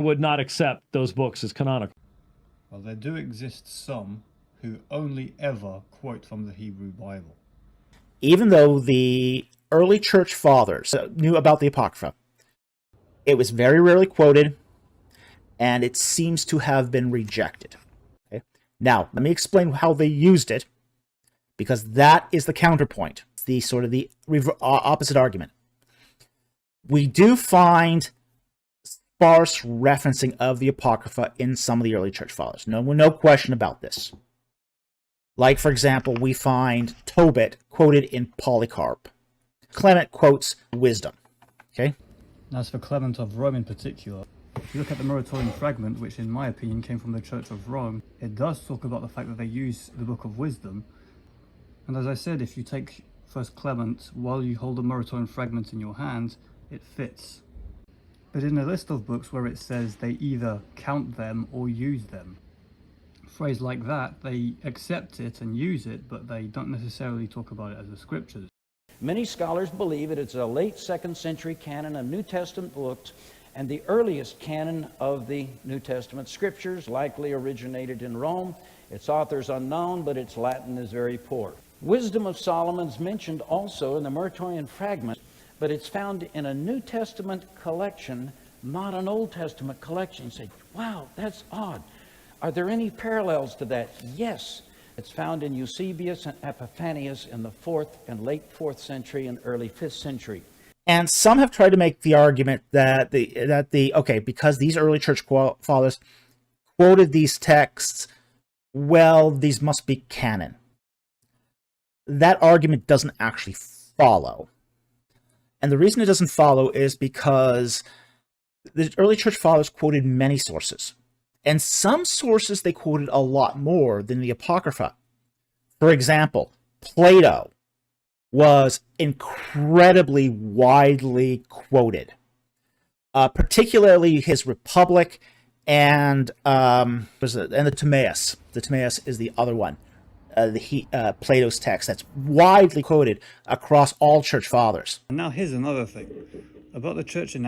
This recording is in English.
would not accept those books as canonical. Well, there do exist some who only ever quote from the Hebrew Bible. Even though the early church fathers knew about the Apocrypha, it was very rarely quoted, and it seems to have been rejected. Okay? Now, let me explain how they used it, because that is the counterpoint, the sort of the opposite argument. We do find sparse referencing of the Apocrypha in some of the early church fathers. No question about this. Like, for example, we find Tobit quoted in Polycarp. Clement quotes wisdom. Okay? As for Clement of Rome in particular, if you look at the Muratorian fragment, which in my opinion came from the Church of Rome, it does talk about the fact that they use the Book of Wisdom. And as I said, if you take 1 Clement while you hold a Muratorian fragment in your hand, it fits. But in a list of books where it says they either count them or use them, a phrase like that, they accept it and use it, but they don't necessarily talk about it as the scriptures. Many scholars believe it's a late 2nd century canon of New Testament books, and the earliest canon of the New Testament scriptures likely originated in Rome. Its author's unknown, but its Latin is very poor. Wisdom of Solomon's mentioned also in the Muratorian fragment, but it's found in a New Testament collection, not an Old Testament collection. You say, wow, that's odd. Are there any parallels to that? Yes. It's found in Eusebius and Epiphanius in the 4th and late 4th century and early 5th century. And some have tried to make the argument that because these early church fathers quoted these texts, well, these must be canon. That argument doesn't actually follow. And the reason it doesn't follow is because the early church fathers quoted many sources. And some sources they quoted a lot more than the Apocrypha. For example, Plato was incredibly widely quoted, particularly his Republic and the Timaeus. The Timaeus is the other one, Plato's text that's widely quoted across all church fathers. And now here's another thing about the church in